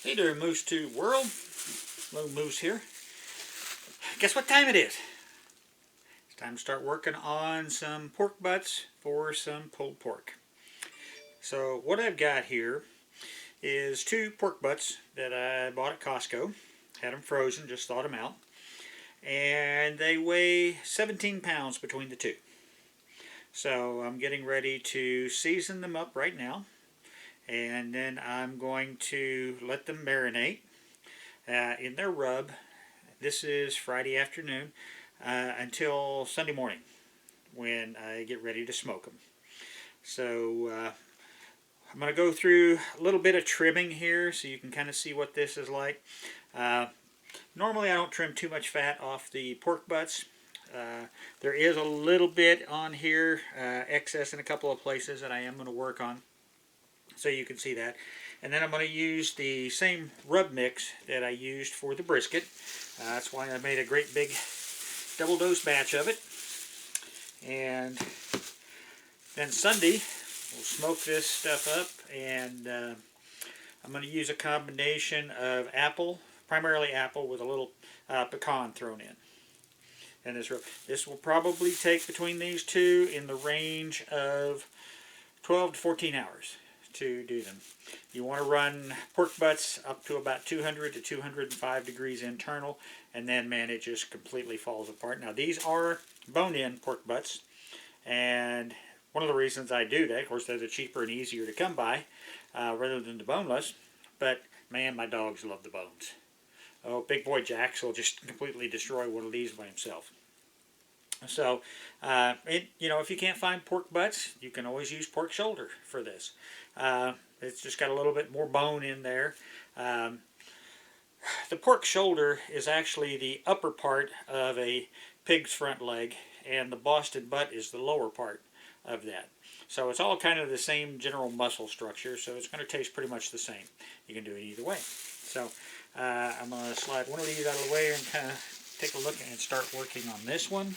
Hey there, MooseTube world. Hello, Moose here. Guess what time it is? It's time to start working on some pork butts for some pulled pork. So what I've got here is 2 pork butts that I bought at Costco. Had them frozen, just thawed them out. And they weigh 17 pounds between the 2. So I'm getting ready to season them up right now. And then I'm going to let them marinate in their rub. This is Friday afternoon until Sunday morning when I get ready to smoke them. So I'm going to go through a little bit of trimming here so you can kind of see what this is like. Normally I don't trim too much fat off the pork butts. There is a little bit on here, excess in a couple of places that I am going to work on, so you can see that. And then I'm going to use the same rub mix that I used for the brisket. That's why I made a great big double dose batch of it. And then Sunday we'll smoke this stuff up, and I'm going to use a combination of apple, primarily apple, with a little pecan thrown in. And this will probably take between these two in the range of 12 to 14 hours to do them. You want to run pork butts up to about 200 to 205 degrees internal, and then man, it just completely falls apart. Now these are bone-in pork butts, and one of the reasons I do that, of course, they're cheaper and easier to come by rather than the boneless, but man, my dogs love the bones. Oh, big boy Jax will just completely destroy one of these by himself. So, if you can't find pork butts, you can always use pork shoulder for this. It's just got a little bit more bone in there. The pork shoulder is actually the upper part of a pig's front leg, and the Boston butt is the lower part of that. So it's all kind of the same general muscle structure, so it's going to taste pretty much the same. You can do it either way. So I'm going to slide one of these out of the way and kind of take a look and start working on this one.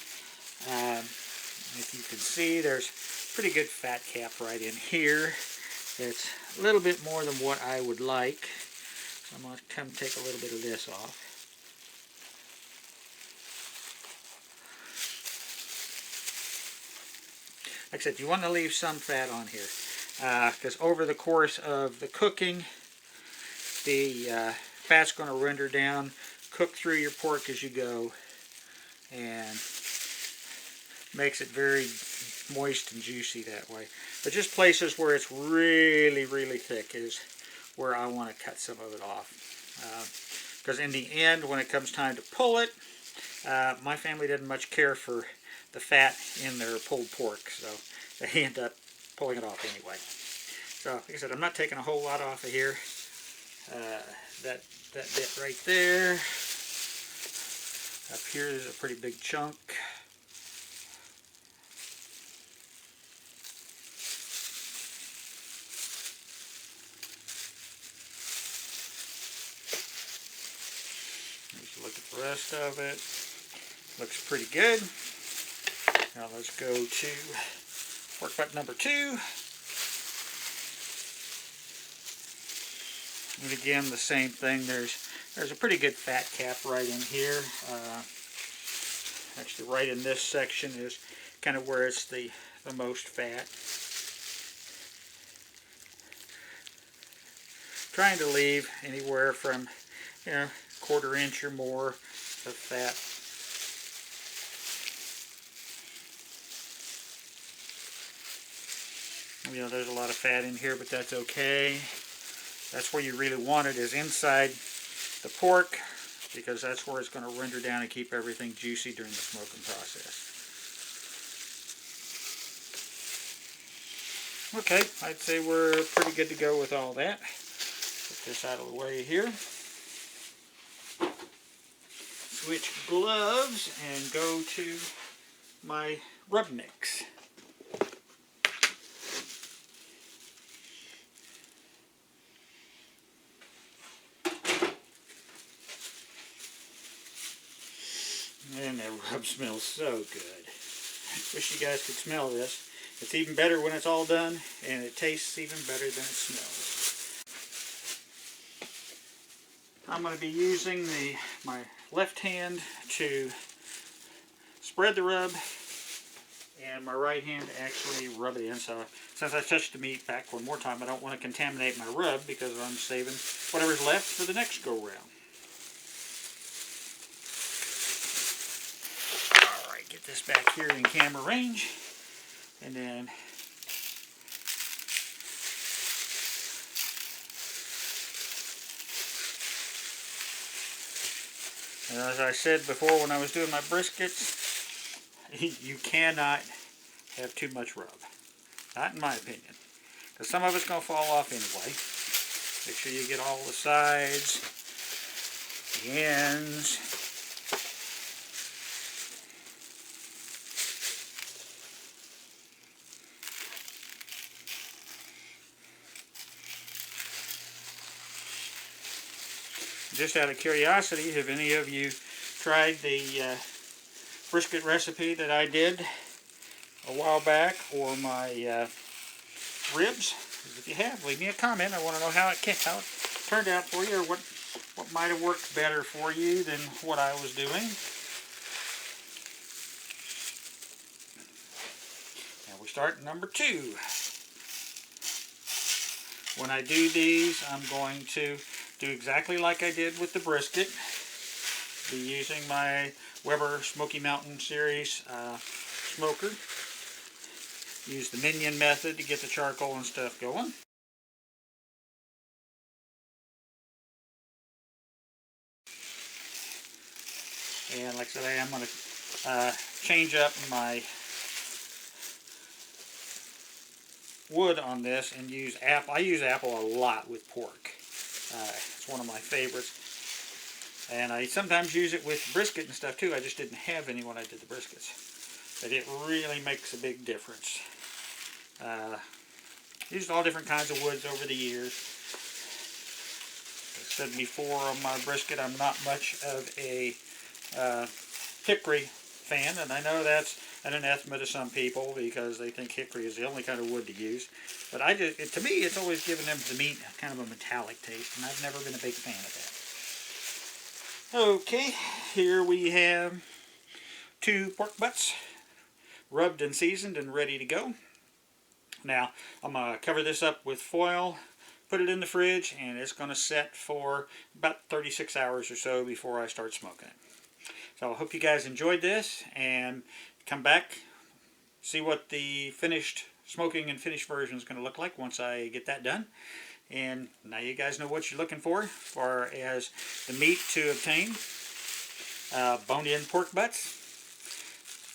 If you can see, there's pretty good fat cap right in here. It's a little bit more than what I would like, so I'm going to come take a little bit of this off. Like I said, you want to leave some fat on here, because over the course of the cooking, the fat's going to render down, cook through your pork as you go, and makes it very moist and juicy that way. But just places where it's really, really thick is where I want to cut some of it off. Because in the end, when it comes time to pull it, my family didn't much care for the fat in their pulled pork, so they end up pulling it off anyway. So, like I said, I'm not taking a whole lot off of here. That bit right there. Up here is a pretty big chunk. Look at the rest of it. Looks pretty good. Now let's go to pork butt number 2. And again, the same thing. There's a pretty good fat cap right in here. Actually, right in this section is kind of where it's the most fat. Trying to leave anywhere from, quarter inch or more of fat. There's a lot of fat in here, but that's okay. That's where you really want it, is inside the pork, because that's where it's going to render down and keep everything juicy during the smoking process. Okay, I'd say we're pretty good to go with all that. Put this out of the way here. Switch gloves and go to my rub mix. And that rub smells so good. Wish you guys could smell this. It's even better when it's all done, and it tastes even better than it smells. I'm going to be using my left hand to spread the rub, and my right hand to actually rub it in. So since I touched the meat back one more time, I don't want to contaminate my rub because I'm saving whatever's left for the next go round. Alright, get this back here in camera range, and then as I said before when I was doing my briskets, you cannot have too much rub. Not in my opinion. Because some of it's going to fall off anyway. Make sure you get all the sides, the ends. Just out of curiosity, have any of you tried the brisket recipe that I did a while back, or my ribs? If you have, leave me a comment. I want to know how it turned out for you, or what might have worked better for you than what I was doing. Now we start at number 2. When I do these, I'm going to do exactly like I did with the brisket. Be using my Weber Smoky Mountain Series smoker. Use the minion method to get the charcoal and stuff going. And like I said, I'm going to change up my wood on this and use apple. I use apple a lot with pork. It's one of my favorites. And I sometimes use it with brisket and stuff too. I just didn't have any when I did the briskets. But it really makes a big difference. Used all different kinds of woods over the years. I said before on my brisket, I'm not much of a hickory fan, and I know that's an anathema to some people because they think hickory is the only kind of wood to use. But to me, it's always given them the meat kind of a metallic taste, and I've never been a big fan of that. Okay, here we have 2 pork butts, rubbed and seasoned and ready to go. Now, I'm going to cover this up with foil, put it in the fridge, and it's going to set for about 36 hours or so before I start smoking it. So I hope you guys enjoyed this, and come back, see what the finished smoking and finished version is going to look like once I get that done. And now you guys know what you're looking for as far as the meat to obtain. Boned-in pork butts.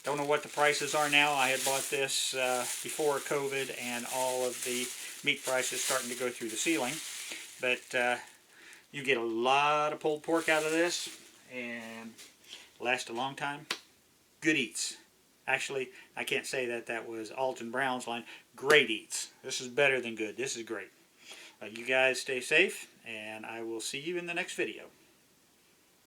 Don't know what the prices are now. I had bought this before COVID, and all of the meat prices starting to go through the ceiling. But you get a lot of pulled pork out of this, and last a long time. Good eats. Actually, I can't say that. That was Alton Brown's line. Great eats. This is better than good. This is great. You guys stay safe, and I will see you in the next video.